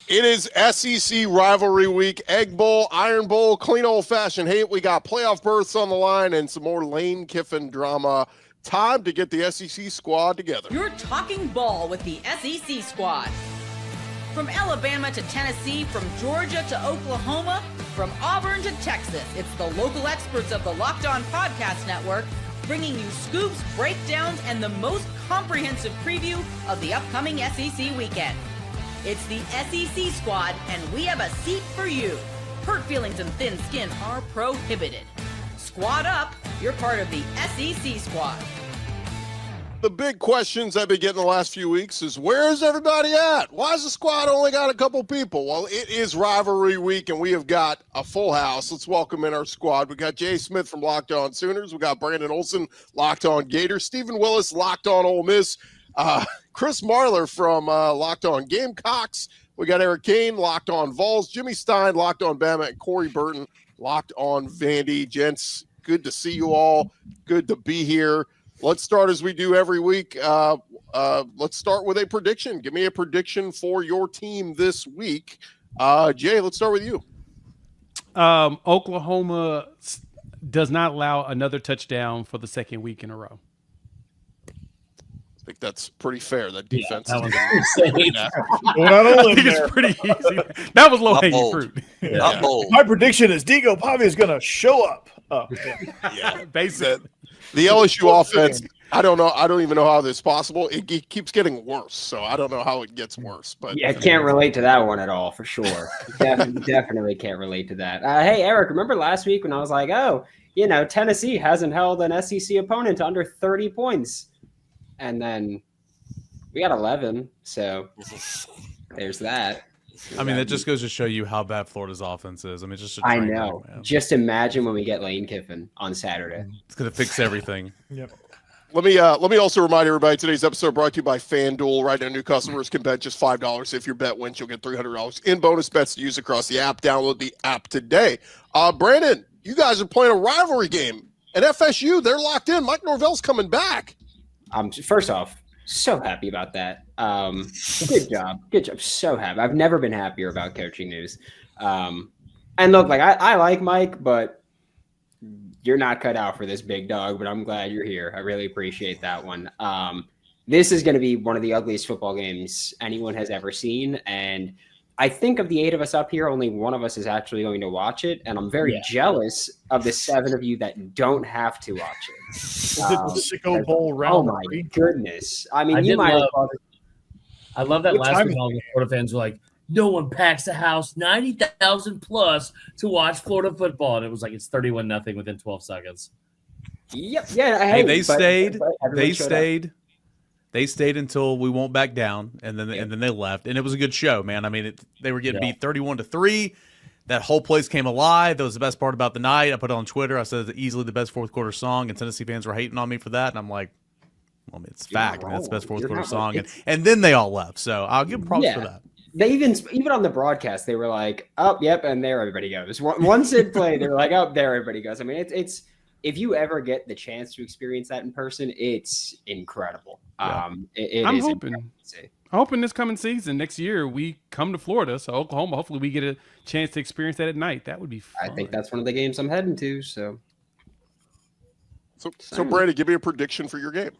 It is SEC rivalry week, Egg Bowl, Iron Bowl, clean old-fashioned hate. We got playoff berths on the line and some more Lane Kiffin drama. Time to get the SEC squad together. You're talking ball with the SEC squad. From Alabama to Tennessee, from Georgia to Oklahoma, from Auburn to Texas, it's the local experts of the Locked On Podcast Network bringing you scoops, breakdowns, and the most comprehensive preview of the upcoming SEC weekend. It's the SEC squad, and we have a seat for you. Hurt feelings and thin skin are prohibited. Squad up, you're part of the SEC squad. The big questions I've been getting the last few weeks is, where's everybody at? Why has the squad only got a couple people? Well, it is rivalry week, and we have got a full house. Let's welcome in our squad. We got Jay Smith from Locked On Sooners. We got Brandon Olsen, Locked On Gators. Stephen Willis, Locked On Ole Miss. Chris Marler from Locked On Gamecocks. We got Eric Kane, Locked On Vols. Jimmy Stein, Locked On Bama. And Corey Burton, Locked On Vandy. Gents, good to see you all. Good to be here. Let's start as we do every week. Let's start with a prediction. Give me a prediction for your team this week. Jay, let's start with you. Oklahoma does not allow another touchdown for the second week in a row. I think that's pretty fair. That defense. Yeah, I think it's pretty easy. That was low-hanging fruit. Yeah. My prediction is Digo Pavi is going to show up. Yeah, basically. The LSU offense, I don't know. I don't even know how this is possible. It keeps getting worse, so I don't know how it gets worse. But yeah, I can't relate to that one at all, for sure. Definitely can't relate to that. Hey, Eric, remember last week when I was like, Tennessee hasn't held an SEC opponent to under 30 points. And then we got 11, so there's that. I mean, that just goes to show you how bad Florida's offense is. I mean, just I know. Just imagine when we get Lane Kiffin on Saturday. It's going to fix everything. Yep. Let me also remind everybody, today's episode brought to you by FanDuel. Right now, new customers can bet just $5. If your bet wins, you'll get $300 in bonus bets to use across the app. Download the app today. Brandon, you guys are playing a rivalry game. At FSU, they're locked in. Mike Norvell's coming back. First off, so happy about that. Good job. So happy. I've never been happier about coaching news. And look, like I like Mike, but you're not cut out for this big dog, but I'm glad you're here. I really appreciate that one. This is going to be one of the ugliest football games anyone has ever seen. And I think of the 8 of us up here, only one of us is actually going to watch it. And I'm very jealous of the 7 of you that don't have to watch it. Sicko Bowl round. Oh, my goodness. I mean, I love that last week all the Florida fans were like, no one packs the house 90,000 plus to watch Florida football. And it was like, it's 31-0 within 12 seconds. Yep. Yeah. Hey, they stayed. They stayed until we won't back down, and then they left, and it was a good show, man. I mean, they were getting beat 31-3. That whole place came alive. That was the best part about the night. I put it on Twitter. I said it's easily the best fourth quarter song, and Tennessee fans were hating on me for that, and I'm like, well, it's fact. It's the best fourth quarter song, and then they all left. So I'll give them props for that. They even on the broadcast, they were like, "Oh, yep," and there everybody goes. Once it played, they were like, "Oh, there everybody goes." I mean, it's if you ever get the chance to experience that in person, it's incredible. Yeah. I'm hoping this coming season, next year, we come to Florida, so Oklahoma, hopefully we get a chance to experience that at night. That would be fun. I think that's one of the games I'm heading to. So Brandon, give me a prediction for your game.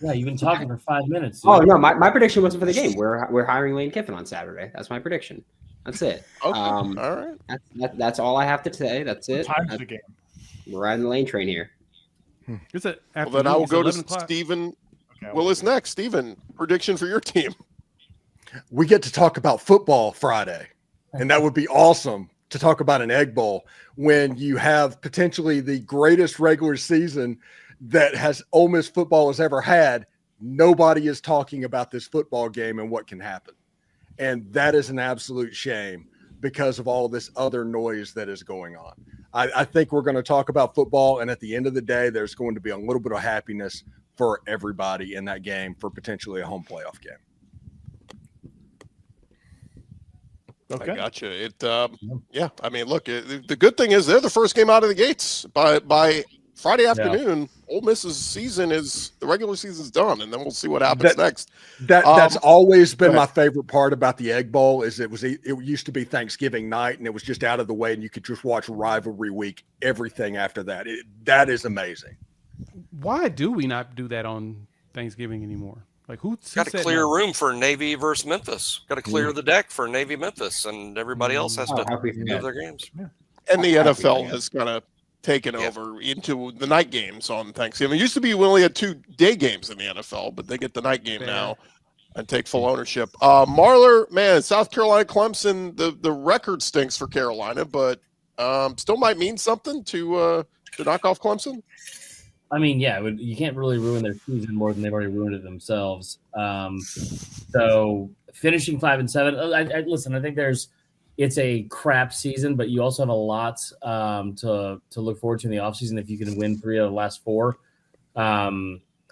Yeah, you've been talking for 5 minutes. Oh, no, my prediction wasn't for the game. We're hiring Lane Kiffin on Saturday. That's my prediction. That's it. Okay. All right. That's all I have to say. That's it. Time's the game. We're riding the Lane train here. Then I will go to Stephen Willis next. Stephen, prediction for your team. We get to talk about football Friday, and that would be awesome to talk about an Egg Bowl when you have potentially the greatest regular season that has Ole Miss football has ever had. Nobody is talking about this football game and what can happen. And that is an absolute shame because of all this other noise that is going on. I think we're going to talk about football, and at the end of the day, there's going to be a little bit of happiness for everybody in that game for potentially a home playoff game. Okay. I gotcha. I mean, look, the good thing is they're the first game out of the gates by Friday afternoon, Ole Miss's season is the regular season's done, and then we'll see what happens next. That's always been my favorite part about the Egg Bowl is it used to be Thanksgiving night, and it was just out of the way, and you could just watch rivalry week, everything after that. That is amazing. Why do we not do that on Thanksgiving anymore? Like who got to clear room for Navy versus Memphis? Got to clear the deck for Navy Memphis, and everybody else has to do their games. Yeah. And the NFL has kind of taken over into the night games on Thanksgiving. It used to be we only had 2 day games in the NFL, but they get the night game now and take full ownership. Marler, man, South Carolina, Clemson, the record stinks for Carolina, but still might mean something to knock off Clemson. I mean, yeah, you can't really ruin their season more than they've already ruined it themselves. So finishing 5-7, listen, I think it's a crap season, but you also have a lot to look forward to in the offseason if you can win 3 out of the last 4. I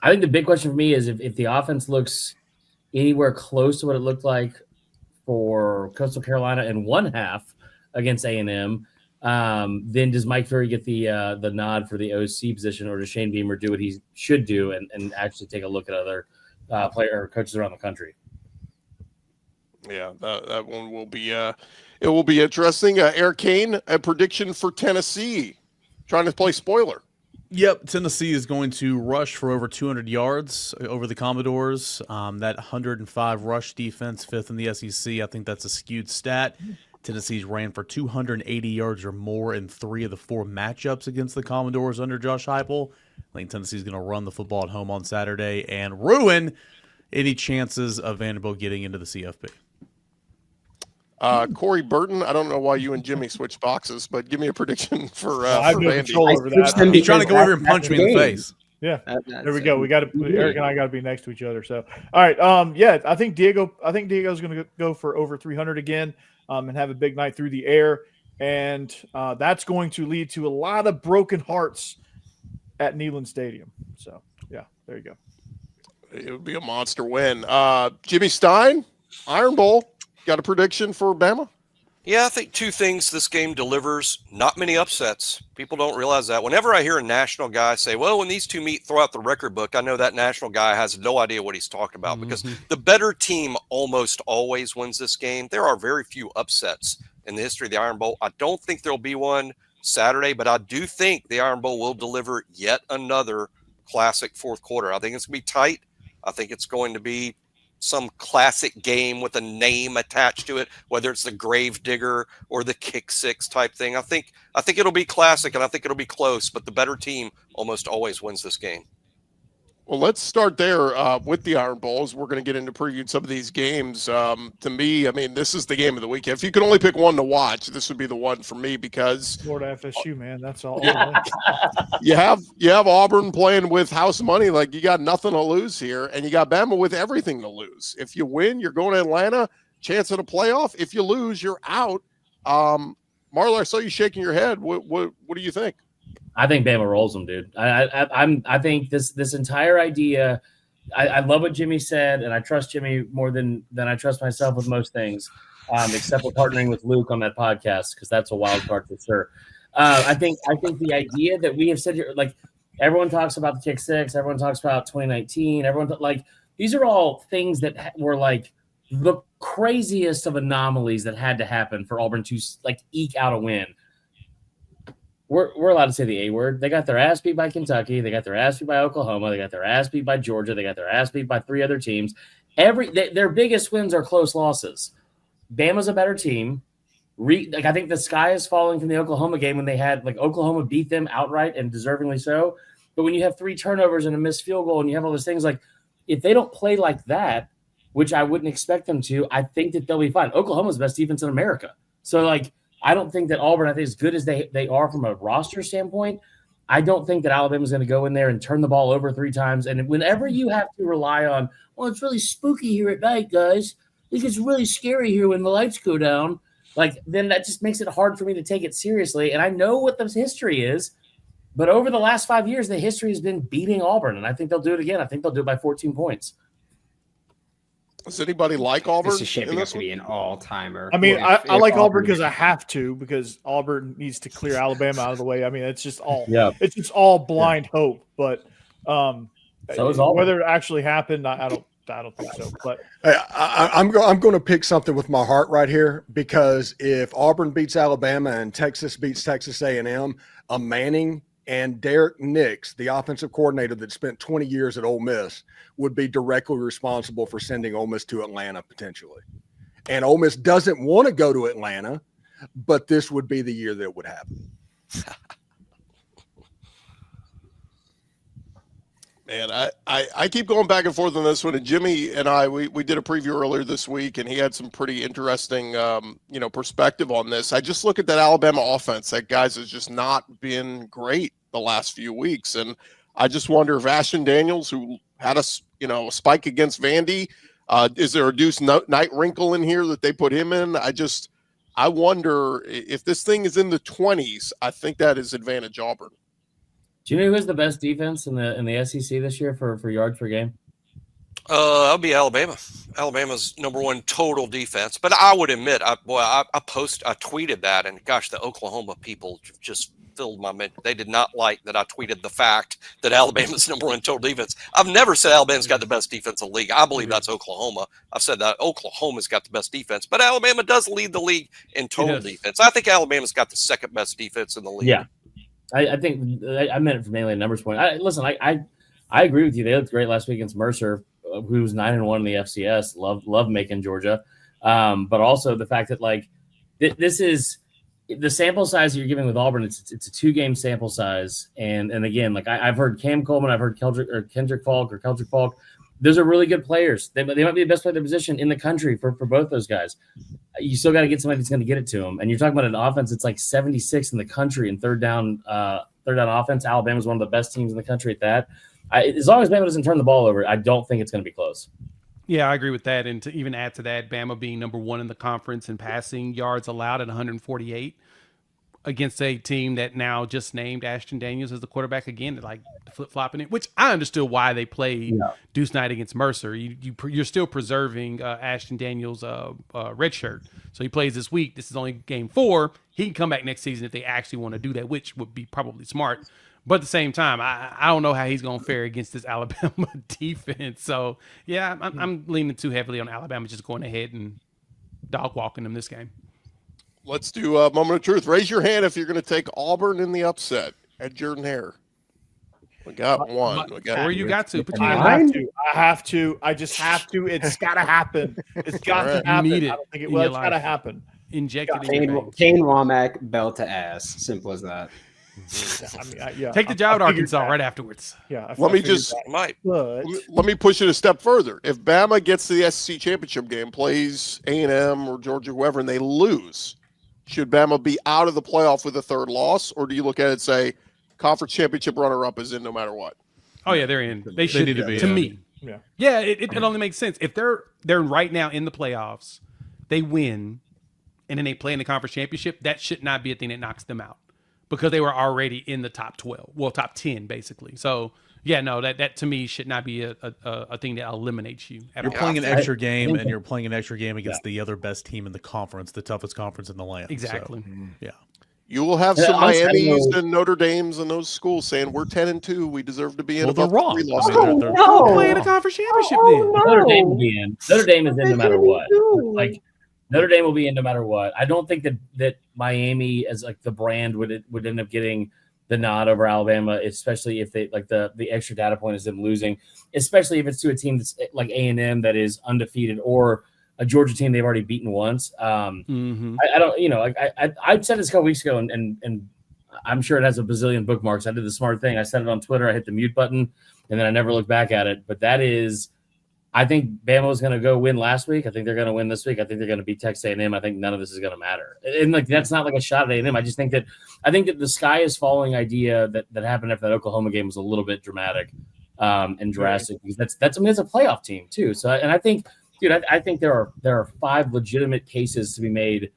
think the big question for me is if the offense looks anywhere close to what it looked like for Coastal Carolina in one half against A&M, then does Mike Ferry get the nod for the OC position, or does Shane Beamer do what he should do and actually take a look at other player or coaches around the country? Yeah, that one will be it will be interesting. Eric Kane, a prediction for Tennessee, trying to play spoiler. Yep, Tennessee is going to rush for over 200 yards over the Commodores. That 105 rush defense, 5th in the SEC. I think that's a skewed stat. Tennessee's ran for 280 yards or more in 3 of the 4 matchups against the Commodores under Josh Heupel. I think Tennessee's going to run the football at home on Saturday and ruin any chances of Vanderbilt getting into the CFP. Corey Burton, I don't know why you and Jimmy switched boxes, but give me a prediction for I have no Vandy. control over that. He's trying to go over here and punch me in the face. Yeah, there we go. We got to Eric and I got to be next to each other. So, all right, yeah, I think Diego's going to go for over 300 again, and have a big night through the air, and that's going to lead to a lot of broken hearts at Neyland Stadium. So, yeah, there you go. It would be a monster win. Jimmy Stein, Iron Bowl. Got a prediction for Bama? Yeah, I think 2 things this game delivers. Not many upsets. People don't realize that. Whenever I hear a national guy say, well, when these 2 meet, throw out the record book, I know that national guy has no idea what he's talking about because the better team almost always wins this game. There are very few upsets in the history of the Iron Bowl. I don't think there'll be one Saturday, but I do think the Iron Bowl will deliver yet another classic fourth quarter. I think it's going to be tight. I think it's going to be some classic game with a name attached to it, whether it's the grave digger or the kick 6 type thing. I think it'll be classic, and I think it'll be close, but the better team almost always wins this game. Well, let's start there with the Iron Bowls. We're going to get into previewing some of these games. To me, I mean, this is the game of the week. If you could only pick one to watch, this would be the one for me because Florida FSU, man, that's all. you have Auburn playing with house money, like you got nothing to lose here, and you got Bama with everything to lose. If you win, you're going to Atlanta, chance at a playoff. If you lose, you're out. Marla, I saw you shaking your head. What do you think? I think Bama rolls them, dude. I think this entire idea. I love what Jimmy said, and I trust Jimmy more than I trust myself with most things, except for partnering with Luke on that podcast because that's a wild card for sure. I think the idea that we have said here, like everyone talks about the kick 6, everyone talks about 2019, these are all things that were like the craziest of anomalies that had to happen for Auburn to like eke out a win. We're allowed to say the A word. They got their ass beat by Kentucky. They got their ass beat by Oklahoma. They got their ass beat by Georgia. They got their ass beat by 3 other teams. Their biggest wins are close losses. Bama's a better team. I think the sky is falling from the Oklahoma game when they had Oklahoma beat them outright and deservingly so. But when you have 3 turnovers and a missed field goal and you have all those things, like if they don't play like that, which I wouldn't expect them to, I think that they'll be fine. Oklahoma's the best defense in America. So I don't think that Auburn, I think as good as they are from a roster standpoint, I don't think that Alabama's going to go in there and turn the ball over 3 times. And whenever you have to rely on, well, it's really spooky here at night, guys. It gets really scary here when the lights go down. Then that just makes it hard for me to take it seriously. And I know what the history is, but over the last 5 years, the history has been beating Auburn. And I think they'll do it again. I think they'll do it by 14 points. Does anybody like Auburn? This is shaping up to be an all-timer. I mean, If I like Auburn Auburn because I have to, because Auburn needs to clear Alabama out of the way. I mean, it's just all Yeah. blind hope. But So is Auburn. whether it actually happened, I don't think so. But I'm going to pick something with my heart right here, because if Auburn beats Alabama and Texas beats Texas A&M, a Manning and Derek Nix, the offensive coordinator that spent 20 years at Ole Miss, would be directly responsible for sending Ole Miss to Atlanta potentially. And Ole Miss doesn't want to go to Atlanta, but this would be the year that would happen. Man, I keep going back and forth on this one. And Jimmy and I, we did a preview earlier this week, and he had some pretty interesting, perspective on this. I just look at that Alabama offense. That guys has just not been great the last few weeks, and I just wonder if Ashton Daniels, who had a spike against Vandy, is there a Deuce Night wrinkle in here that they put him in? I wonder if this thing is in the 20s. I think that is advantage Auburn. Do you know who has the best defense in the SEC this year for yards per game? That'll be Alabama. Alabama's number one total defense. But I would admit, I tweeted that, and gosh, the Oklahoma people just filled my mind. They did not like that I tweeted the fact that Alabama's number one total defense. I've never said Alabama's got the best defense in the league. I believe that's Oklahoma. I've said that Oklahoma's got the best defense, but Alabama does lead the league in total defense. I think Alabama's got the second best defense in the league. Yeah. I think I meant it from mainly a numbers point. I agree with you. They looked great last week against Mercer, who was 9-1 in the FCS. Love making Georgia, but also the fact that this is the sample size you're giving with Auburn. It's a 2-game sample size, and again, I've heard Cam Coleman, I've heard Kendrick Falk. Those are really good players. They might be the best player in their position in the country for both those guys. You still got to get somebody that's going to get it to them. And you're talking about an offense that's like 76 in the country in third down offense. Alabama's one of the best teams in the country at that. As long as Bama doesn't turn the ball over, I don't think it's going to be close. Yeah, I agree with that. And to even add to that, Bama being number one in the conference in passing yards allowed at 148 against a team that now just named Ashton Daniels as the quarterback again, flip-flopping it, which I understood why they played Deuce Night against Mercer. You're still preserving Ashton Daniels' red shirt. So he plays this week. This is only game 4. He can come back next season if they actually want to do that, which would be probably smart. But at the same time, I don't know how he's going to fare against this Alabama defense. So, yeah, I'm leaning too heavily on Alabama just going ahead and dog-walking them this game. Let's do a moment of truth. Raise your hand if you're going to take Auburn in the upset at Jordan-Hare. We got one. Or you got to. Put your I hand have to. I just have to. It's got to happen. It's got to happen. I don't think it will. It's got to happen. Inject it in your veins. Kane Womack, belt to ass. Simple as that. Take the job at Arkansas right afterwards. Yeah. Let me push it a step further. If Bama gets to the SEC championship game, plays A&M or Georgia, whoever, and they lose, should Bama be out of the playoff with a third loss, or do you look at it and say conference championship runner-up is in no matter what? Oh yeah, they're in. They should be. To me, yeah. It only makes sense if they're right now in the playoffs, they win, and then they play in the conference championship. That should not be a thing that knocks them out because they were already in the top 12, top 10 basically. So. Yeah, no, that to me should not be a thing that eliminates you. You're playing an extra game, and you're playing an extra game against the other best team in the conference, the toughest conference in the land. Exactly. So, yeah. You will have some Miamis and Notre Dames and those schools saying we're 10-2. We deserve to be in. Well, they're wrong. They're playing a conference championship then. Notre Dame will be in. Notre Dame is in no matter what. Notre Dame will be in no matter what. I don't think that Miami as the brand would end up getting the nod over Alabama, especially if they the extra data point is them losing, especially if it's to a team that's like A&M that is undefeated or a Georgia team they've already beaten once. I don't, I said this a couple weeks ago, and I'm sure it has a bazillion bookmarks. I did the smart thing. I said it on Twitter. I hit the mute button, and then I never looked back at it. But that is, I think Bama was going to go win last week. I think they're going to win this week. I think they're going to beat Texas A&M. I think none of this is going to matter. And that's not like a shot at A&M. I think that the sky is falling idea that happened after that Oklahoma game was a little bit dramatic and drastic because that's a playoff team too. So I think, dude, I think there are 5 legitimate cases to be made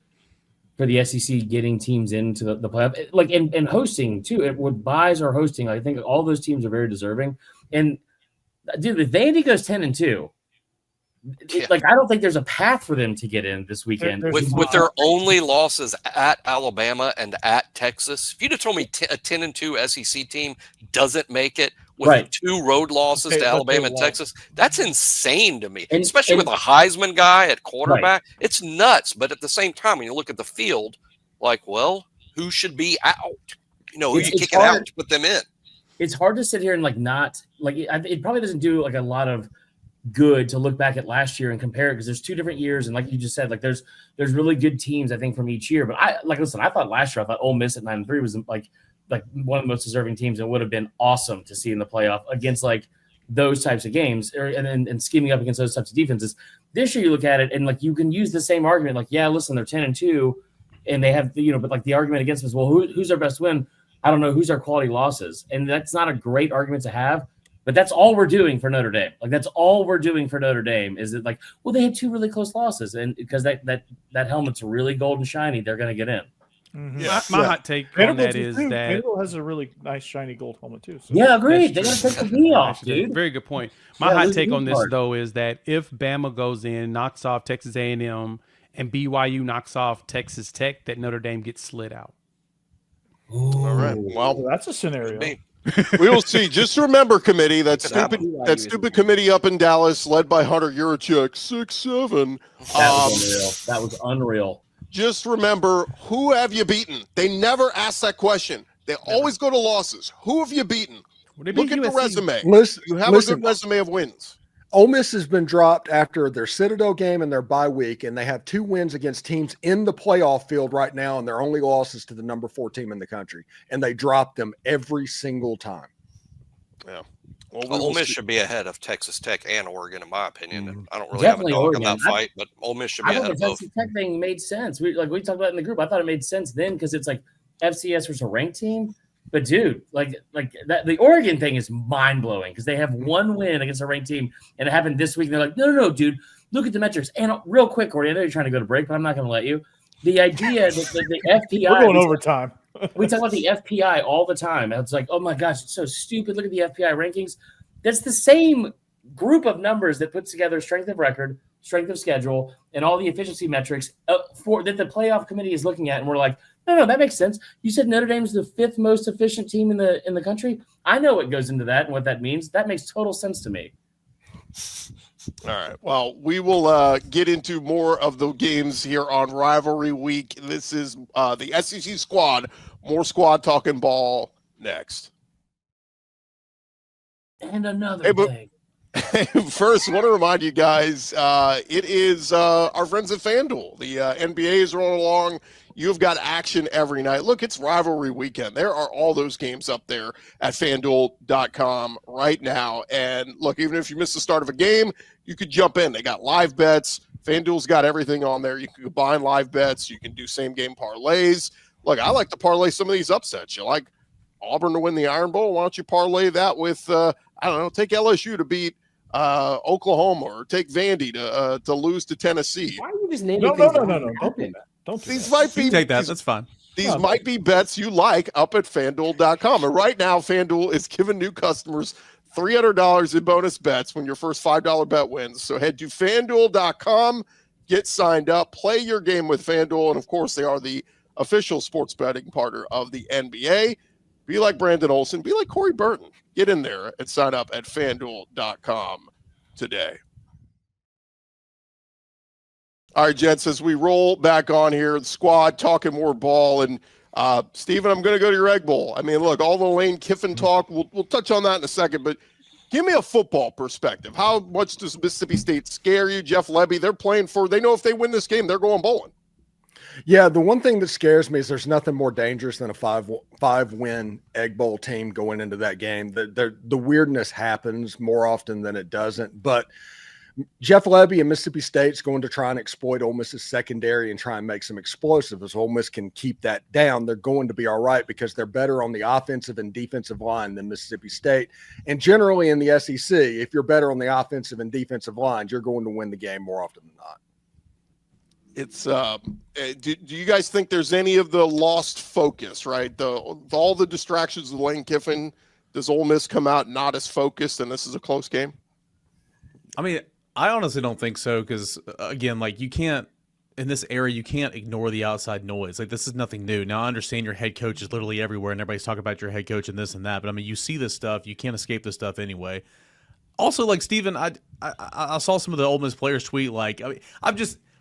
for the SEC getting teams into the playoff, and hosting too. With buys or hosting, I think all those teams are very deserving. And dude, if Vandy goes 10-2, like I don't think there's a path for them to get in this weekend. With their only losses at Alabama and at Texas. If you'd have told me a 10-2 SEC team doesn't make it with 2 road losses to Alabama and Texas, that's insane to me. Especially with a Heisman guy at quarterback, it's nuts. But at the same time, when you look at the field, like, well, who should be out? You know, who are you kicking out to put them in? It's hard to sit here and it probably doesn't do like a lot of good to look back at last year and compare it, because there's 2 different years, and like you just said, like there's really good teams I think from each year. But I thought last year, I thought Ole Miss at 9-3 was like one of the most deserving teams, and would have been awesome to see in the playoff against like those types of games, and scheming up against those types of defenses. This year you look at it and like you can use the same argument, like, yeah, listen, they're 10-2 and they have but like the argument against us, well, who's our best win? I don't know, who's our quality losses, and that's not a great argument to have. But that's all we're doing for Notre Dame. Like that's all we're doing for Notre Dame is that, like, well, they had 2 really close losses, and because that helmet's really gold and shiny, they're going to get in. Mm-hmm. Yeah, my hot take on that is that Vanderbilt has a really nice shiny gold helmet too. So. Yeah, agreed. They got to take the knee off, dude. Very good point. My hot take on this though is that if Bama goes in, knocks off Texas A&M, and BYU knocks off Texas Tech, that Notre Dame gets slid out. Ooh. All right. Well, that's a scenario. We will see. Just remember, committee, that stupid committee up in Dallas, led by Hunter Yurachek, 6'7". That was unreal. Just remember, who have you beaten? They never ask that question. They always go to losses. Who have you beaten? Look at the resume. You have a good resume of wins. Ole Miss has been dropped after their Citadel game and their bye week, and they have 2 wins against teams in the playoff field right now, and their only losses to the number 4 team in the country, and they drop them every single time. Yeah. Well, Ole Miss should be ahead of Texas Tech and Oregon, in my opinion. And I don't really have a dog in that fight, but Ole Miss should be ahead of both. The Texas Tech thing made sense. We talked about it in the group. I thought it made sense then because it's like FCS was a ranked team. But dude, like that, the Oregon thing is mind blowing because they have 1 win against a ranked team, and it happened this week. And they're like, no, dude, look at the metrics. And real quick, Gordy, I know you're trying to go to break, but I'm not going to let you. The idea that the FPI, we're going overtime. We talk about the FPI all the time. And it's like, oh my gosh, it's so stupid. Look at the FPI rankings. That's the same group of numbers that puts together strength of record, strength of schedule, and all the efficiency metrics for that the playoff committee is looking at. And we're like, no, that makes sense. You said Notre Dame's the 5th most efficient team in the country. I know what goes into that and what that means. That makes total sense to me. All right. Well, we will get into more of the games here on Rivalry Week. This is the SEC squad. More squad talking ball next. And another thing. First, I want to remind you guys, it is our friends at FanDuel. The NBA is rolling along. You've got action every night. Look, it's rivalry weekend. There are all those games up there at FanDuel.com right now. And look, even if you miss the start of a game, you could jump in. They got live bets. FanDuel's got everything on there. You can combine live bets. You can do same-game parlays. Look, I like to parlay some of these upsets. You like Auburn to win the Iron Bowl? Why don't you parlay that with, I don't know, take LSU to beat Oklahoma, or take Vandy to lose to Tennessee. Why are you just naming No. Don't do that. Don't do These that. might be take that. That's fine. These might be bets you like up at FanDuel.com. And right now, FanDuel is giving new customers $300 in bonus bets when your first $5 bet wins. So head to FanDuel.com, get signed up, play your game with FanDuel, and of course, they are the official sports betting partner of the NBA. Be like Brandon Olsen. Be like Corey Burton. Get in there and sign up at FanDuel.com today. All right, gents, as we roll back on here, the squad talking more ball. And, Steven, I'm going to go to your Egg Bowl. I mean, look, all the Lane Kiffin talk, we'll touch on that in a second. But give me a football perspective. How much does Mississippi State scare you? Jeff Lebby, they're playing for – they know if they win this game, they're going bowling. Yeah, the one thing that scares me is there's nothing more dangerous than a five-win Egg Bowl team going into that game. The weirdness happens more often than it doesn't. But Jeff Lebby and Mississippi State's going to try and exploit Ole Miss's secondary and try and make some explosives. If Ole Miss can keep that down, they're going to be all right because they're better on the offensive and defensive line than Mississippi State. And generally in the SEC, if you're better on the offensive and defensive lines, you're going to win the game more often than not. It's do you guys think there's any of the lost focus, right? All the distractions of Lane Kiffin, does Ole Miss come out not as focused and this is a close game? I mean, I honestly don't think so because, again, like you can't – in this era, you can't ignore the outside noise. Like, this is nothing new. Now, I understand your head coach is literally everywhere, and everybody's talking about your head coach and this and that. But, I mean, you see this stuff. You can't escape this stuff anyway. Also, like, Steven, I saw some of the Ole Miss players tweet, like,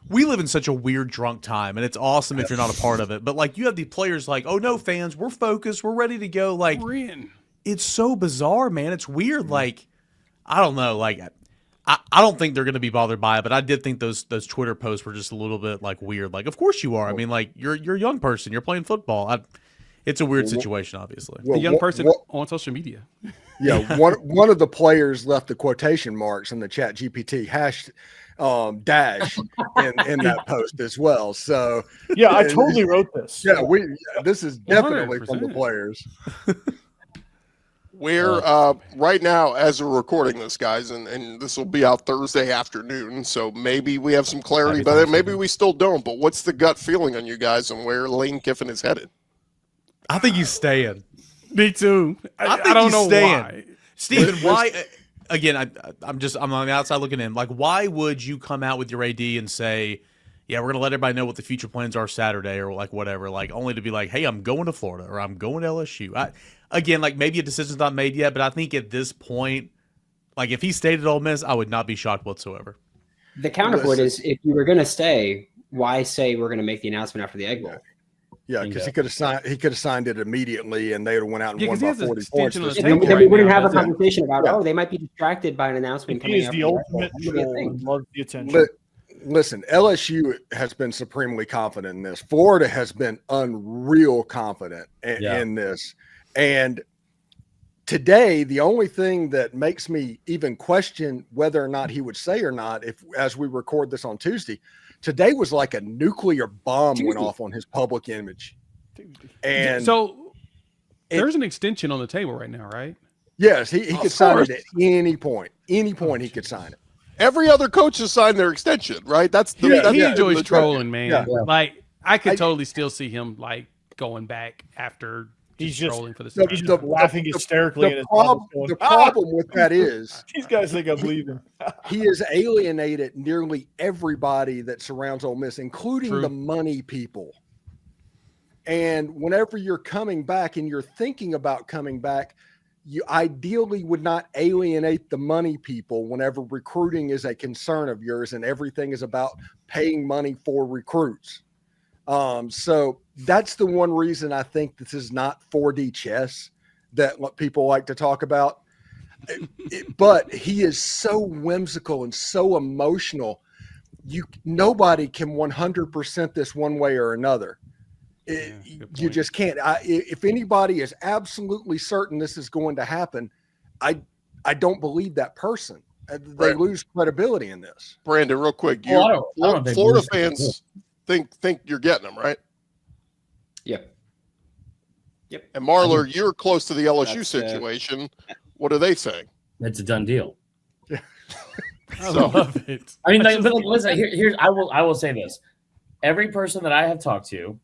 we live in such a weird drunk time, and it's awesome if you're not a part of it. But, like, you have the players like, oh, no, fans, we're focused. We're ready to go. Like, we're in. It's so bizarre, man. It's weird. Like, I don't know. Like, I don't think they're going to be bothered by it, but I did think those Twitter posts were just a little bit like weird. Like, of course you are. I mean, like you're a young person. You're playing football. It's a weird situation, obviously. A young person on social media. Yeah, one of the players left the quotation marks in the Chat GPT dash in that post as well. So yeah, I totally wrote this. Yeah, this is definitely 100%. From the players. We're right now, as we're recording this, guys, and this will be out Thursday afternoon, so maybe we have some clarity, but maybe we still don't. But what's the gut feeling on you guys and where Lane Kiffin is headed? I think he's staying. Me too. I don't know why. Steven, why? Again, I'm on the outside looking in. Like, why would you come out with your AD and say, yeah, we're going to let everybody know what the future plans are Saturday or like whatever, like only to be like, hey, I'm going to Florida or I'm going to LSU. Again, like maybe a decision's not made yet, but I think at this point, like if he stayed at Ole Miss, I would not be shocked whatsoever. The counterpoint is if you were going to stay, why say we're going to make the announcement after the Egg Bowl? Yeah, because he could have signed it immediately, and they would have went out and won by 40 points. Then we wouldn't have a conversation about they might be distracted by an announcement coming out. The ultimate troll. Loves the attention. Listen, LSU has been supremely confident in this. Florida has been unreal confident in this. And today, the only thing that makes me even question whether or not he would say or not, as we record this on Tuesday, today was like a nuclear bomb went off on his public image. And so there's an extension on the table right now, right? Yes, he could sign it at any point. Any point he could sign it. Every other coach has signed their extension, right? That's he enjoys trolling, man. Yeah. Like I could totally still see him like going back after he's just trolling for the season. He's just laughing hysterically. The problem with that is these guys think I'm leaving. He has alienated nearly everybody that surrounds Ole Miss, including the money people. And whenever you're coming back and you're thinking about coming back, you ideally would not alienate the money people whenever recruiting is a concern of yours and everything is about paying money for recruits. So that's the one reason I think this is not 4D chess that people like to talk about. But he is so whimsical and so emotional. Nobody can 100% this one way or another. You just can't. If anybody is absolutely certain this is going to happen, I don't believe that person. They lose credibility in this. Brandon, real quick, Florida fans think you're getting them, right? Yep. And Marler, you're close to the LSU situation. What are they saying? It's a done deal. I love it. I mean, but listen, here's I will say this: every person that I have talked to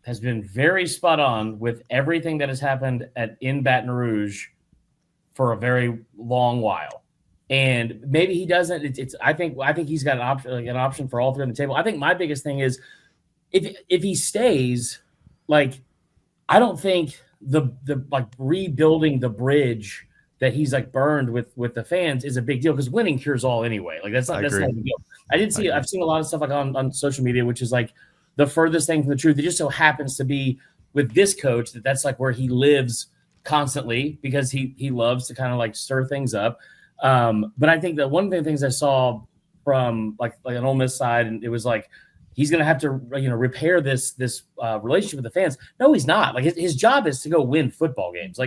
has been very spot on with everything that has happened in Baton Rouge for a very long while. And maybe he doesn't. I think he's got an option for all three on the table. I think my biggest thing is if he stays, like I don't think the like rebuilding the bridge that he's like burned with the fans is a big deal because winning cures all anyway. Like that's not a big deal. I've seen a lot of stuff like on social media, which is like the furthest thing from the truth. It just so happens to be with this coach that's like where he lives constantly because he loves to kind of like stir things up. But I think that one of the things I saw from like an Ole Miss side, and it was like he's going to have to repair this relationship with the fans. No, he's not. Like his job is to go win football games.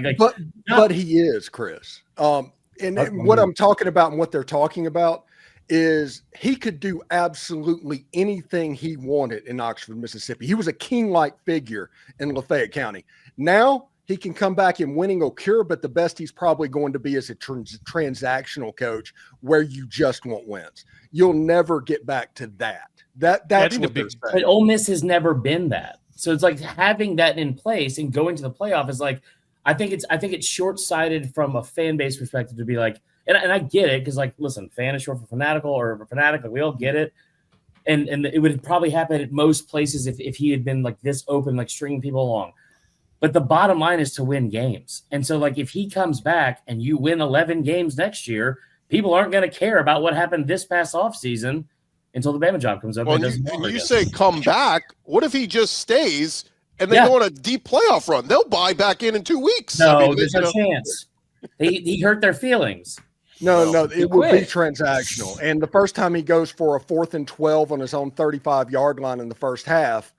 But he is, Chris. And what I'm talking about and what they're talking about is he could do absolutely anything he wanted in Oxford, Mississippi. He was a king-like figure in Lafayette County. Now he can come back and winning will cure, but the best he's probably going to be is a transactional coach where you just want wins. You'll never get back to that. That's what they're saying. But Ole Miss has never been that. So it's like having that in place and going to the playoff is like, I think it's short-sighted from a fan base perspective to be like, And I get it because, like, listen, fan is short for fanatical or fanatic. Like, we all get it. And it would probably happen at most places if he had been like this open, like stringing people along. But the bottom line is to win games. And so, like, if he comes back and you win 11 games next year, people aren't going to care about what happened this past offseason until the Bama job comes up. Well, and you say come back. What if he just stays and they go on a deep playoff run? They'll buy back in 2 weeks. No, there's no chance. He hurt their feelings. No, it would be transactional. And the first time he goes for a 4th and 12 on his own 35-yard line in the first half,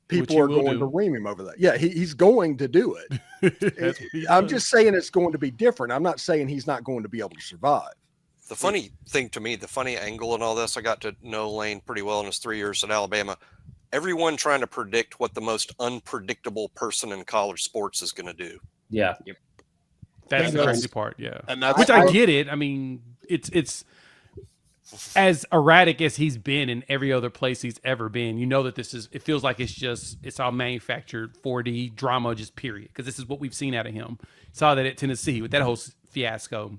people are going to ream him over that. Yeah, he's going to do it. I'm just saying it's going to be different. I'm not saying he's not going to be able to survive. The funny thing to me, the funny angle in all this, I got to know Lane pretty well in his 3 years at Alabama. Everyone trying to predict what the most unpredictable person in college sports is going to do. Yeah. That's the crazy part, and which I get it. I mean, it's as erratic as he's been in every other place he's ever been. You know that it feels like it's all manufactured 4D drama, just period. Because this is what we've seen out of him. Saw that at Tennessee with that whole fiasco,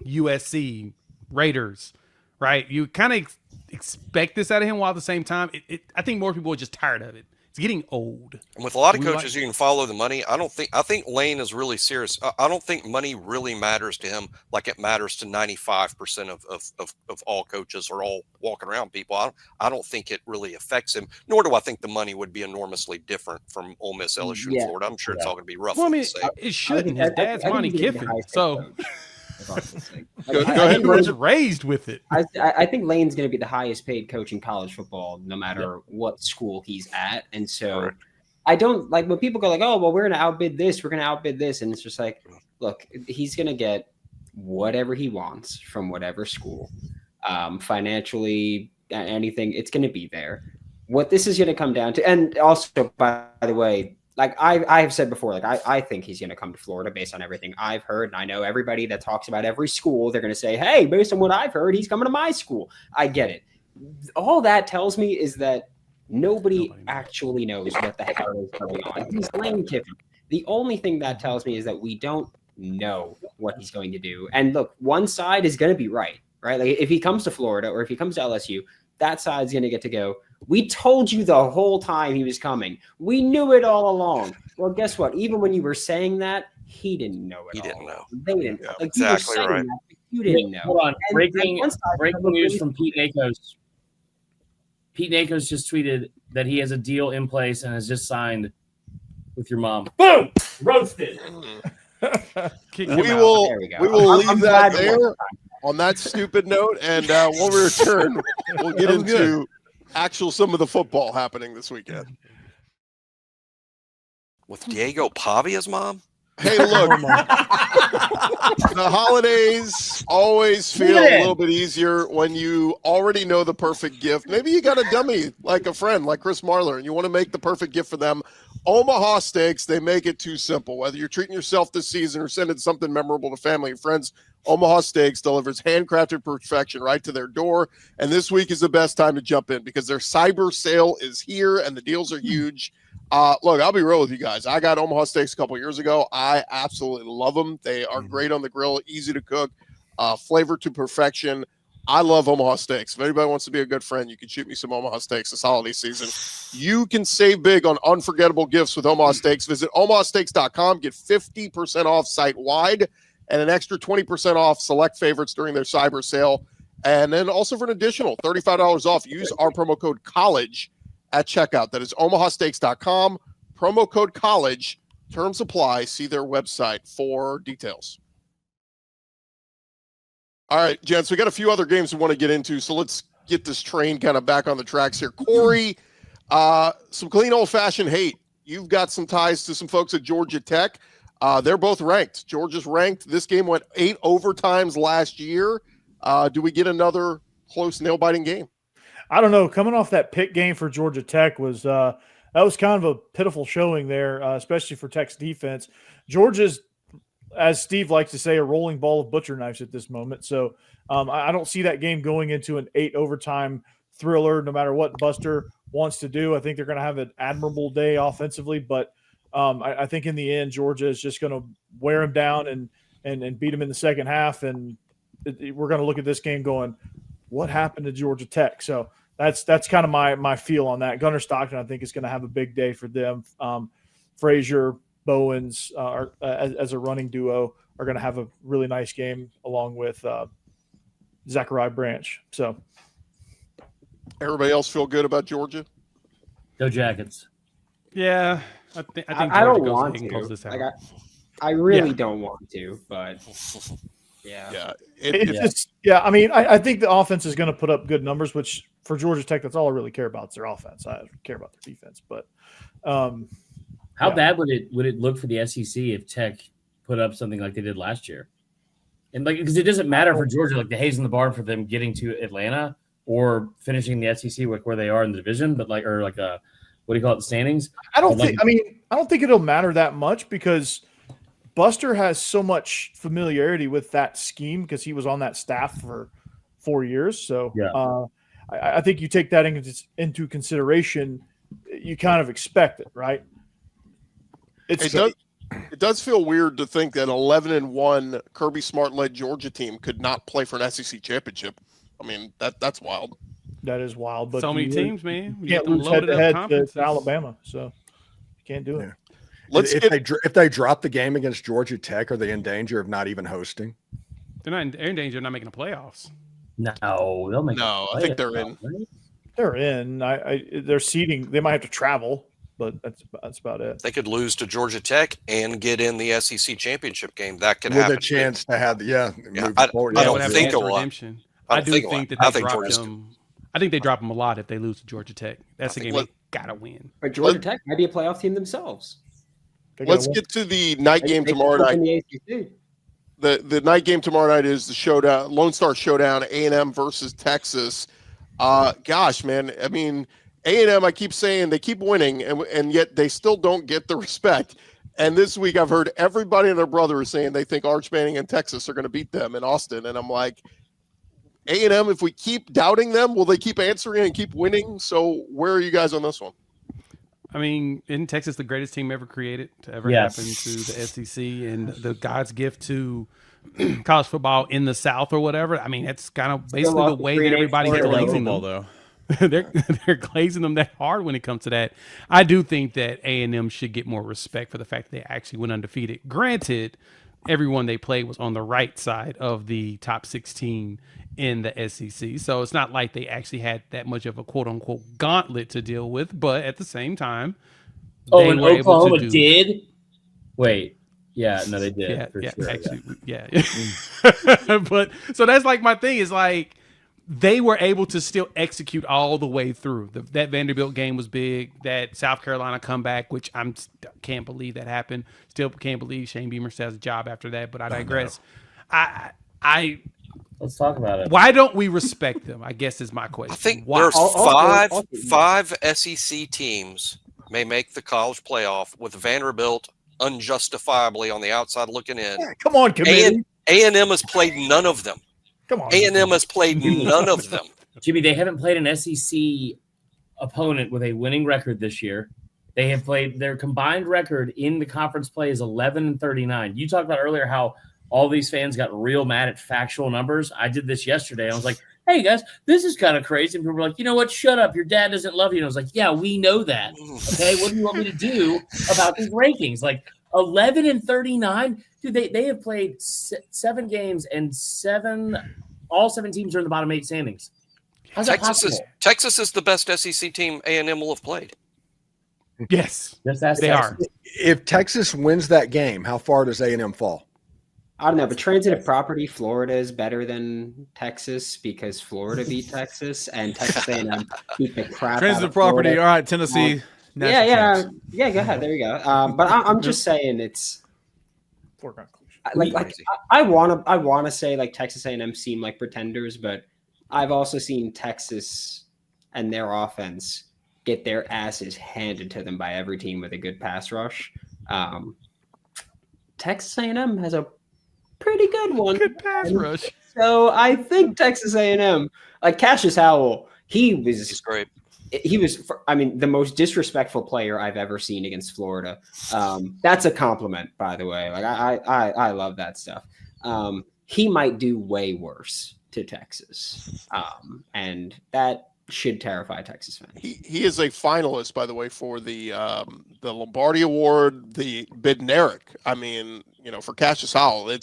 USC, Raiders, right? You kind of expect this out of him, while at the same time, I think more people are just tired of it. It's getting old. And with a lot of coaches, you can follow the money. I think Lane is really serious. I don't think money really matters to him like it matters to 95% of all coaches or all walking around people. I don't think it really affects him, nor do I think the money would be enormously different from Ole Miss, LSU, and Florida. I'm sure it's all going to be rough. Well, I mean, it shouldn't. His dad's Lane Kiffin. So go ahead. He was raised with it. I think Lane's going to be the highest paid coach in college football, no matter what school he's at. And so I don't like when people go like, oh, well, we're going to outbid this. We're going to outbid this. And it's just like, look, he's going to get whatever he wants from whatever school, financially, anything. It's going to be there. What this is going to come down to. And also, by the way, like I have said before, like I think he's going to come to Florida based on everything I've heard. And I know everybody that talks about every school, they're going to say, hey, based on what I've heard, he's coming to my school. I get it. All that tells me is that nobody actually knows what the hell is going on. He's Lane Kiffin. The only thing that tells me is that we don't know what he's going to do. And look, one side is going to be right? Like if he comes to Florida or if he comes to LSU, that side's going to get to go, we told you the whole time he was coming. We knew it all along. Well, guess what? Even when you were saying that, he didn't know it. He didn't know. They didn't. Yeah, like, exactly you were saying right. That, you didn't know. Hold on. And Breaking news from Pete Nakos. Pete Nakos just tweeted that he has a deal in place and has just signed with your mom. Boom! Roasted. we will leave that there on that stupid note, and when we return, we'll get into some of the football happening this weekend. With Diego Pavia's mom? Hey, look, the holidays always feel a little bit easier when you already know the perfect gift. Maybe you got a dummy like a friend, like Chris Marler, and you want to make the perfect gift for them. Omaha Steaks, they make it too simple. Whether you're treating yourself this season or sending something memorable to family and friends, Omaha Steaks delivers handcrafted perfection right to their door. And this week is the best time to jump in because their cyber sale is here and the deals are huge. Look, I'll be real with you guys. I got Omaha Steaks a couple years ago. I absolutely love them. They are great on the grill, easy to cook, flavor to perfection. I love Omaha Steaks. If anybody wants to be a good friend, you can shoot me some Omaha Steaks this holiday season. You can save big on unforgettable gifts with Omaha Steaks. Visit omahasteaks.com. Get 50% off site-wide and an extra 20% off select favorites during their cyber sale. And then also for an additional $35 off, use our promo code COLLEGE at checkout. That is omahasteaks.com, promo code COLLEGE. Terms apply. See their website for details. All right, gents, we got a few other games we want to get into, so let's get this train kind of back on the tracks here. Corey, some clean old-fashioned hate. You've got some ties to some folks at Georgia Tech. They're both ranked. Georgia's ranked. This game went 8 overtimes last year. Do we get another close nail-biting game? I don't know. Coming off that Pitt game for Georgia Tech was that was kind of a pitiful showing there, especially for Tech's defense. Georgia's, as Steve likes to say, a rolling ball of butcher knives at this moment. So I don't see that game going into an 8 overtime thriller, no matter what Buster wants to do. I think they're going to have an admirable day offensively, but I think in the end, Georgia is just going to wear them down and beat them in the second half and we're going to look at this game going, what happened to Georgia Tech? So that's kind of my feel on that. Gunnar Stockton, I think, is going to have a big day for them. Frazier, Bowens, as a running duo, are going to have a really nice game along with Zachariah Branch. So everybody else feel good about Georgia? Go Jackets. Yeah, I think I don't Georgia want goes ahead and closes this out. to. I really don't want to, but yeah. I mean, I think the offense is going to put up good numbers, which for Georgia Tech, that's all I really care about is their offense. I care about their defense, but how bad would it look for the SEC if Tech put up something like they did last year? And like, because it doesn't matter for Georgia, like the Hayes in the barn for them getting to Atlanta or finishing the SEC like where they are in the division, but like, or like a, what do you call it, the standings? I don't think it'll matter that much because Buster has so much familiarity with that scheme because he was on that staff for 4 years. So I think you take that into consideration. You kind of expect it, right? It does feel weird to think that 11-1 Kirby Smart-led Georgia team could not play for an SEC championship. I mean, that's wild. That is wild. But so many teams, man. You can't lose head-to-head to Alabama, so you can't do it. If they drop the game against Georgia Tech, are they in danger of not even hosting? They're not in danger of not making the playoffs. No, they'll make. No, I think they're in. They're in. They're seeding. They might have to travel, but that's about it. They could lose to Georgia Tech and get in the SEC championship game. That could happen. With a chance to have, I don't think it will. I do think that they drop them. I think they drop them a lot if they lose to Georgia Tech. That's a game they gotta win. But Georgia Tech might be a playoff team themselves. Let's get to the night game tomorrow night. The night game tomorrow night is the showdown, Lone Star Showdown, A&M versus Texas. Gosh, man, I mean, A&M, I keep saying they keep winning, and yet they still don't get the respect. And this week I've heard everybody and their brother is saying they think Arch Manning and Texas are going to beat them in Austin. And I'm like, A&M, if we keep doubting them, will they keep answering and keep winning? So where are you guys on this one? I mean, isn't Texas the greatest team ever created to ever happen to the SEC and the God's gift to college football in the South or whatever? I mean, that's kind of basically the way that everybody's glazing them. Though. they're glazing them that hard when it comes to that. I do think that A&M should get more respect for the fact that they actually went undefeated. Granted, everyone they played was on the right side of the top 16 in the SEC. So it's not like they actually had that much of a quote unquote gauntlet to deal with, but at the same time, and Oklahoma did? Wait. Yeah, no, they did. But so that's like my thing is like they were able to still execute all the way through. That Vanderbilt game was big. That South Carolina comeback, which I can't believe that happened. Still can't believe Shane Beamer still has a job after that, but I digress. Let's talk about it. Why don't we respect them? I guess is my question. I think there's five SEC teams may make the college playoff with Vanderbilt unjustifiably on the outside looking in. Yeah, come on, committee. A&M has played none of them. Come on. A&M has played none of them. Jimmy, they haven't played an SEC opponent with a winning record this year. They have played their combined record in the conference play is 11-39. You talked about earlier how all these fans got real mad at factual numbers. I did this yesterday. I was like, hey, guys, this is kind of crazy. And people were like, you know what? Shut up. Your dad doesn't love you. And I was like, yeah, we know that. Okay, what do you want me to do about these rankings? Like 11-39? Dude, they have played 7 games and all 7 teams are in the bottom 8 standings. How's that possible? Texas is the best SEC team A&M will have played. Yes, they are. If Texas wins that game, how far does A&M fall? I don't know, but transitive property, Florida is better than Texas because Florida beat Texas and Texas A&M beat the crap transitive out of property. Florida. All right, Tennessee. Go ahead. There you go. But I'm just saying it's I want to say like Texas A&M seem like pretenders, but I've also seen Texas and their offense get their asses handed to them by every team with a good pass rush. Texas A&M has a pretty good one. Good pass rush. So I think Texas A&M, like Cassius Howell, he's great. He was, the most disrespectful player I've ever seen against Florida. That's a compliment, by the way. Like I love that stuff. he might do way worse to Texas. And that should terrify Texas fans. He is a finalist, by the way, for the Lombardi Award, the Bednarik. I mean, for Cassius Howell,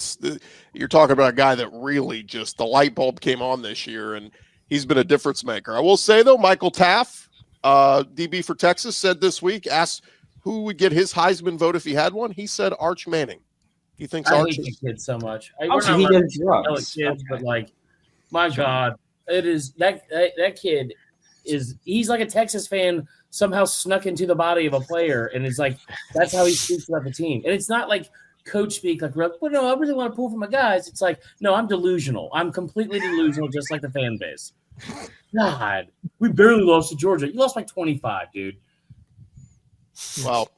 you're talking about a guy that really just the light bulb came on this year, and he's been a difference maker. I will say though, Michael Taff, DB for Texas, said this week, asked who would get his Heisman vote if he had one. He said Arch Manning. He thinks Arch hate the kid so much. He does drugs. Kids, but like, my God, it is that kid he's like a Texas fan somehow snuck into the body of a player, and it's like that's how he speaks about the team. And it's not like coach speak, like, well, no, I really want to pull for my guys. It's like, no, I'm delusional. I'm completely delusional, just like the fan base. God, we barely lost to Georgia. You lost by 25, dude. Well,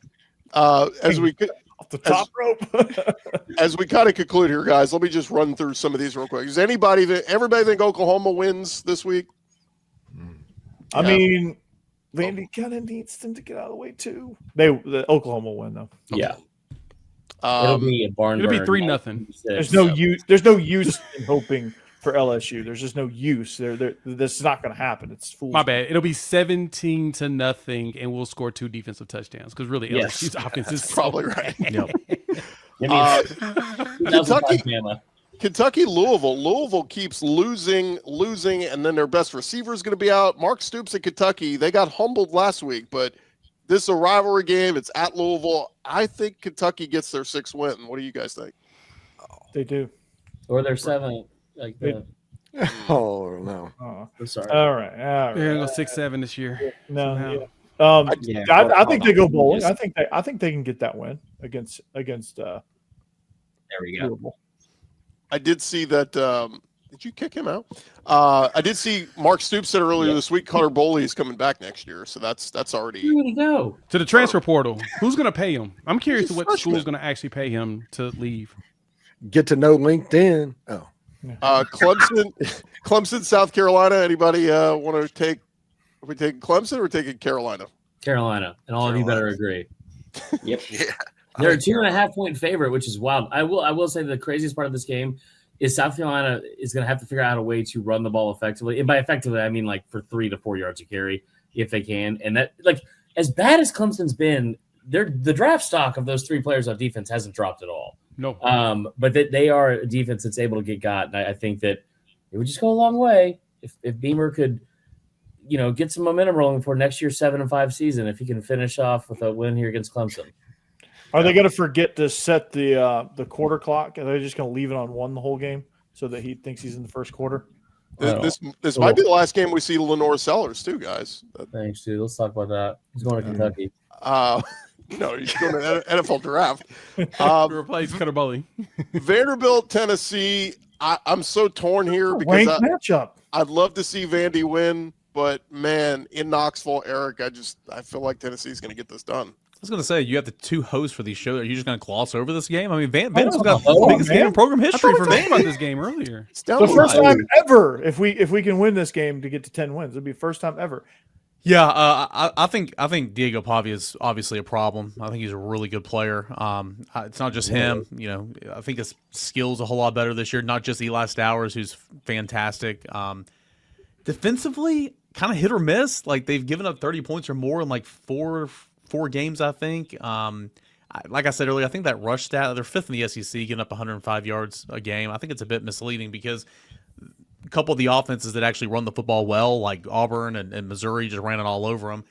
as we off the top rope. As we kind of conclude here, guys, let me just run through some of these real quick. Does everybody think Oklahoma wins this week? I mean, Vandy kind of needs them to get out of the way too. The Oklahoma win though. Yeah. It'll be a barn. It'll be 3-0. There's no use. There's no use in hoping for LSU. There's just no use. This is not going to happen. It's foolish. My bad. It'll be 17-0, and we'll score 2 defensive touchdowns because really LSU's offense is probably right. Kentucky, Louisville. Louisville keeps losing, and then their best receiver is going to be out. Mark Stoops at Kentucky. They got humbled last week, but this is a rivalry game. It's at Louisville. I think Kentucky gets their 6th win. What do you guys think? They do. Or their 7th. Like the. Oh no! I'm sorry. All right. They're gonna go 6-7 this year. No. Yeah. I think they go bowling. I think they can get that win against. There we go. Louisville. I did see that. Did you kick him out? I did see Mark Stoops said earlier this week Cutter Boley is coming back next year, so that's already. Where did he go? To the transfer portal. Who's going to pay him? I'm curious to what school is going to actually pay him to leave. Get to know LinkedIn. Oh. Clemson, South Carolina. Anybody want to take? Are we taking Clemson or taking Carolina? Carolina, and all of you better agree. Yep. Yeah. They're a 2.5-point favorite, which is wild. I will say the craziest part of this game is South Carolina is going to have to figure out a way to run the ball effectively. And by effectively, I mean like for 3 to 4 yards a carry if they can. And that, like, as bad as Clemson's been, the draft stock of those 3 players on defense hasn't dropped at all. No. But they are a defense that's able to get got. And I think that it would just go a long way if Beamer could, get some momentum rolling for next year's 7-5 season. If he can finish off with a win here against Clemson. Are they going to forget to set the quarter clock? Are they just going to leave it on 1 the whole game so that he thinks he's in the first quarter? This might be the last game we see Lenore Sellers too, guys. Thanks, dude. Let's talk about that. He's going to Kentucky. He's going to NFL draft. Replace Cutter Boley. Vanderbilt, Tennessee. I'm so torn here because matchup. I'd love to see Vandy win, but man, in Knoxville, Eric, I feel like Tennessee's going to get this done. I was going to say, you have the 2 hosts for these shows. Are you just going to gloss over this game? I mean, Vanderbilt's got the biggest game in program history for me. About this game earlier. The first time ever, if we can win this game to get to 10 wins, it'll be the first time ever. Yeah, I think Diego Pavia is obviously a problem. I think he's a really good player. It's not just him. I think his skills a whole lot better this year. Not just Eli Stowers, who's fantastic. Defensively, kind of hit or miss. Like they've given up 30 points or more in like four games, I think. Like I said earlier, I think that rush stat, they're 5th in the SEC, getting up 105 yards a game. I think it's a bit misleading because a couple of the offenses that actually run the football well, like Auburn and Missouri, just ran it all over them.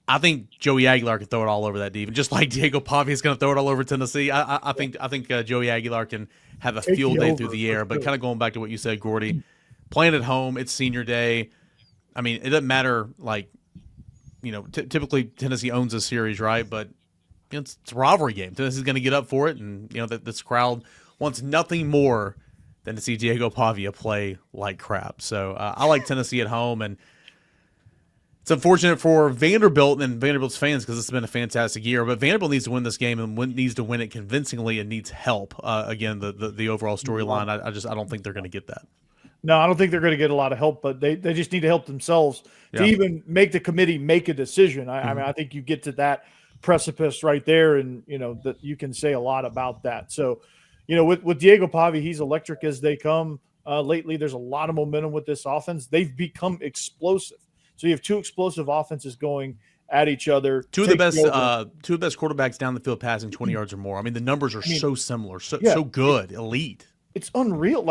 I think Joey Aguilar can throw it all over that defense, just like Diego Pavia is going to throw it all over Tennessee. I think Joey Aguilar can have a field day through the air. But kind of going back to what you said, Gordy, playing at home, it's senior day. I mean, it doesn't matter, like, typically Tennessee owns a series, right? But it's a rivalry game. Tennessee's going to get up for it, and that this crowd wants nothing more than to see Diego Pavia play like crap. So I like Tennessee at home, and it's unfortunate for Vanderbilt and Vanderbilt's fans because this has been a fantastic year. But Vanderbilt needs to win this game and needs to win it convincingly and needs help. Again, the overall storyline, I don't think they're going to get that. No, I don't think they're going to get a lot of help, but they just need to help themselves to even make the committee make a decision. I mean, I think you get to that precipice right there, and that you can say a lot about that. So, with Diego Pavi, he's electric as they come. Lately, there's a lot of momentum with this offense. They've become explosive. So you have two explosive offenses going at each other. Two of the best quarterbacks down the field passing 20 yards or more. I mean, the numbers are so similar, so good, elite. It's unreal.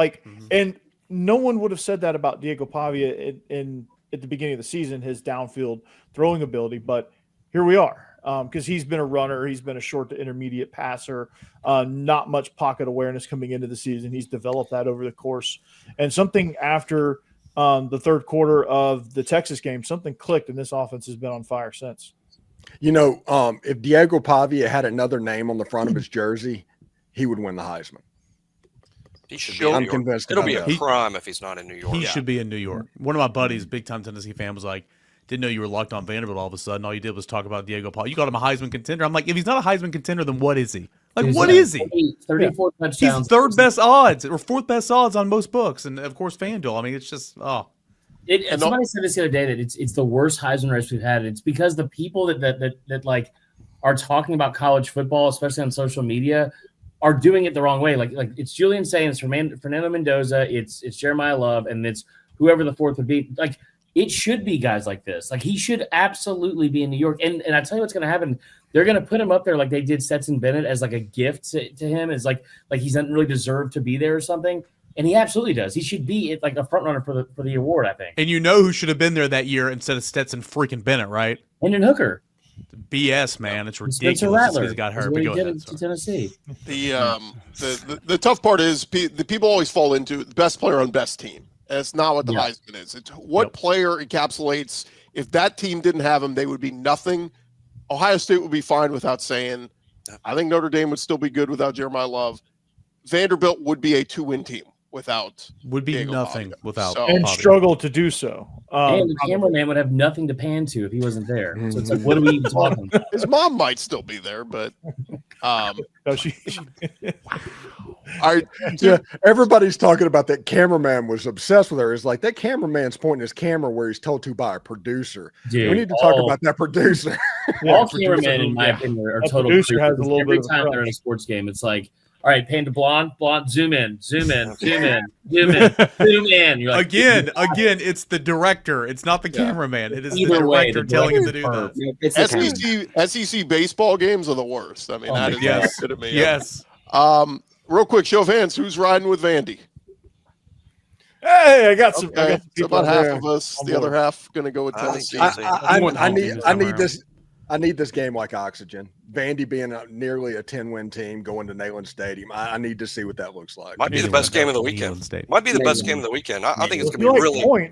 And no one would have said that about Diego Pavia at the beginning of the season, his downfield throwing ability. But here we are, because he's been a runner. He's been a short to intermediate passer, not much pocket awareness coming into the season. He's developed that over the course. And something after the third quarter of the Texas game, something clicked, and this offense has been on fire since. If Diego Pavia had another name on the front of his jersey, he would win the Heisman. He should be in New York. It'll be a crime if he's not in New York. He should be in New York. One of my buddies, big-time Tennessee fan, was like, didn't know you were locked on Vanderbilt all of a sudden. All you did was talk about Diego Paul. You called him a Heisman contender. I'm like, if he's not a Heisman contender, then what is he? What is he? 34 touchdowns. He's third best odds or fourth best odds on most books. And, of course, FanDuel. I mean, it's just, somebody said this the other day that it's the worst Heisman race we've had. It's because the people that like are talking about college football, especially on social media, are doing it the wrong way. Like it's Julian Saying, it's Fernando Mendoza, it's Jeremiah Love, and it's whoever the fourth would be. Like, it should be guys like this. Like, he should absolutely be in New York. And I tell you what's going to happen. They're going to put him up there like they did Stetson Bennett as like a gift to him. It's like he doesn't really deserve to be there or something. And he absolutely does. He should be like a front runner for the award, I think. And you know who should have been there that year instead of Stetson freaking Bennett, right? Hendon Hooker. BS, man. It's ridiculous. Spencer Rattler. He's got hurt. To Tennessee. The tough part is the people always fall into the best player on best team. And it's not what the Heisman is. It's what player encapsulates. If that team didn't have him, they would be nothing. Ohio State would be fine without Saying. I think Notre Dame would still be good without Jeremiah Love. Vanderbilt would be a 2-win team without. Would be Diego nothing Pavia. Without. So, and struggle to do so. And the cameraman would have nothing to pan to if he wasn't there. So it's like, what are we even talking about? His mom might still be there, but no, she everybody's talking about that cameraman was obsessed with her. It's like that cameraman's pointing his camera where he's told to by a producer. Dude, we need to talk about that producer. All cameramen, in my opinion, are total creeps. Every time they're in a sports game, it's like, all right, pan to blonde, zoom in. You're like, again, it's the director. It's not the cameraman. It is the director telling him to do this. SEC baseball games are the worst. I mean, that is the epitome. Yes. Real quick, show of hands. Who's riding with Vandy? Hey, I got some. Okay. I got some so about half of us. The other half going to go with Tennessee. I need this game like oxygen. Vandy being nearly a 10-win team going to Neyland Stadium. I need to see what that looks like. Might be the best game of the weekend. I think it's going to be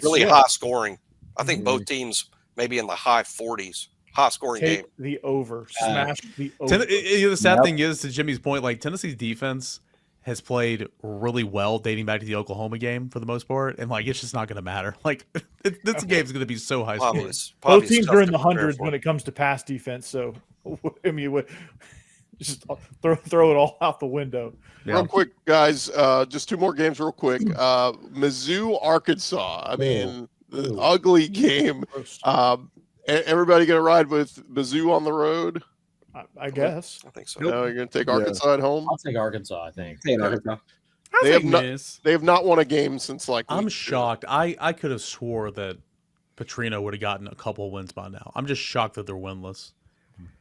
really high scoring. I think both teams maybe in the high 40s. High scoring game. The over. Smash the over. The sad thing is, to Jimmy's point, like Tennessee's defense has played really well dating back to the Oklahoma game for the most part, and like it's just not going to matter. Like this game is going to be so high scoring. Both teams are in the hundreds when it comes to pass defense. So I mean, just throw it all out the window. Yeah. Real quick, guys. Just two more games, real quick. Mizzou, Arkansas. I mean, the ugly game. Everybody going to ride with Mizzou on the road? I guess. I think so. No, you're going to take Arkansas at home? I'll take Arkansas, I think. They have not won a game since I'm shocked. I could have swore that Petrino would have gotten a couple wins by now. I'm just shocked that they're winless.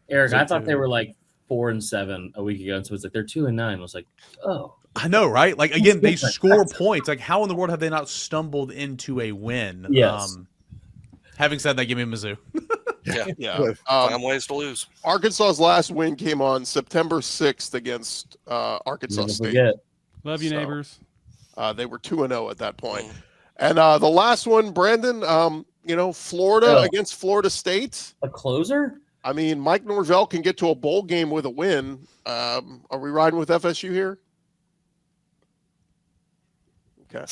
Eric, I thought they were like 4-7 a week ago, and so it's like they're 2-9. I was like, oh. I know, right? Like again, they score points. Like how in the world have they not stumbled into a win? Yes. Having said that, give me Mizzou. Yeah. Find ways to lose. Arkansas's last win came on September 6th against Arkansas State. Love you, neighbors. They were 2-0 at that point. And the last one, Brandon, Florida against Florida State. A closer? I mean, Mike Norvell can get to a bowl game with a win. Are we riding with FSU here? Okay.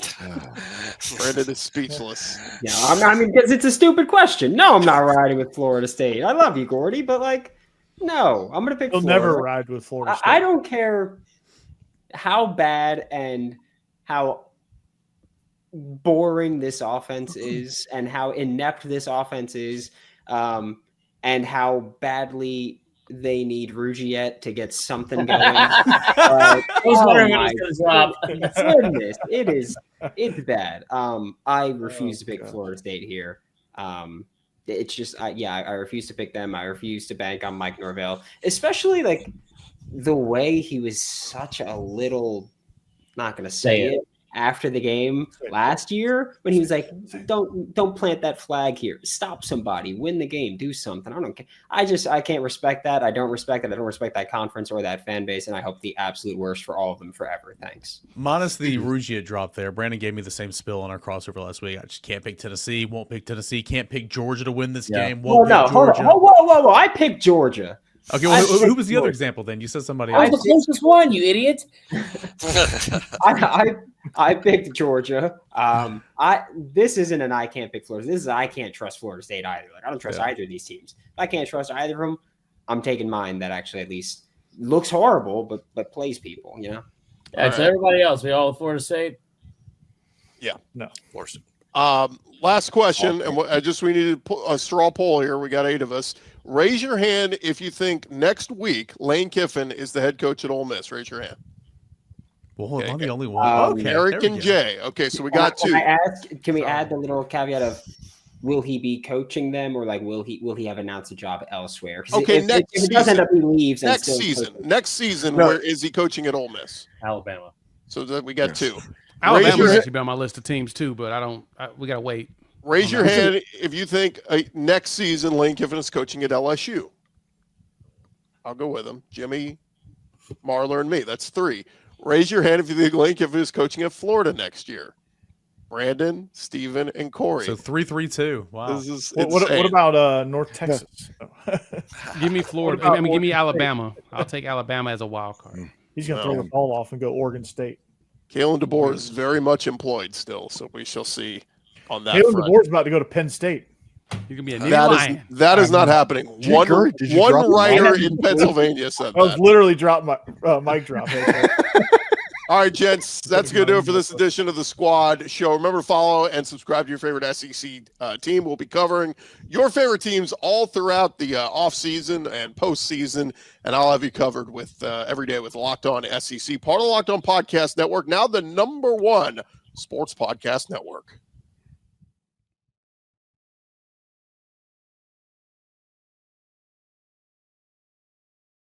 Brandon is speechless. Yeah, I mean, because it's a stupid question. No, I'm not riding with Florida State. I love you, Gordy, but no, I'm going to pick Florida. You'll never ride with Florida State. I don't care how bad and how boring this offense is and how inept this offense is and how badly they need Rugiet to get something going. I was wondering when my it's going to drop. goodness, it's bad. I refuse to pick Florida State here. It's just, I refuse to pick them. I refuse to bank on Mike Norvell, especially like the way he was such a little, not going to say it, after the game last year when he was like, don't plant that flag here. Stop somebody, win the game, do something. I don't care. I can't respect that. I don't respect that. I don't respect that conference or that fan base. And I hope the absolute worst for all of them forever. Thanks. Minus the Rugia drop there. Brandon gave me the same spill on our crossover last week. I just can't pick Tennessee. Won't pick Tennessee. Can't pick Georgia to win this game. Won't pick Georgia. Whoa. I picked Georgia. Okay, well, who was the other example then? You said somebody else. I was the closest one, you idiot. I picked Georgia. This isn't an I can't pick Florida. This is I can't trust Florida State either. Like I don't trust either of these teams. If I can't trust either of them, I'm taking mine that actually at least looks horrible, but plays people. You know. That's everybody else. We all Florida State. Yeah, no, Florida State. Last question, and we need a straw poll here. We got 8 of us. Raise your hand if you think next week Lane Kiffin is the head coach at Ole Miss. Raise your hand. Well, I'm the only one. Eric and Jay. Okay, so we got 2. Can we add the little caveat of will he be coaching them or like will he have announced a job elsewhere? Okay, if it does end up he leaves. Next season, where is he coaching at Ole Miss? Alabama. So we got 2. Alabama's actually been on my list of teams too, but we gotta wait. Raise your hand if you think next season Lane Kiffin is coaching at LSU. I'll go with him. Jimmy, Marler, and me. That's 3. Raise your hand if you think Lane Kiffin is coaching at Florida next year. Brandon, Steven, and Corey. So 3-3-2. Wow. This is what about North Texas? Give me Florida. Give me Alabama. I'll take Alabama as a wild card. He's going to throw the ball off and go Oregon State. Kalen DeBoer is very much employed still, so we shall see on that Kalen front. DeBoer's about to go to Penn State. You can be a new lion. That is not happening. One writer in Pennsylvania said that. I was literally dropping my mic drop. All right, gents, that's going to do it for this edition of the Squad Show. Remember to follow and subscribe to your favorite SEC team. We'll be covering your favorite teams all throughout the offseason and postseason, and I'll have you covered with every day with Locked On SEC, part of the Locked On Podcast Network, now the #1 sports podcast network.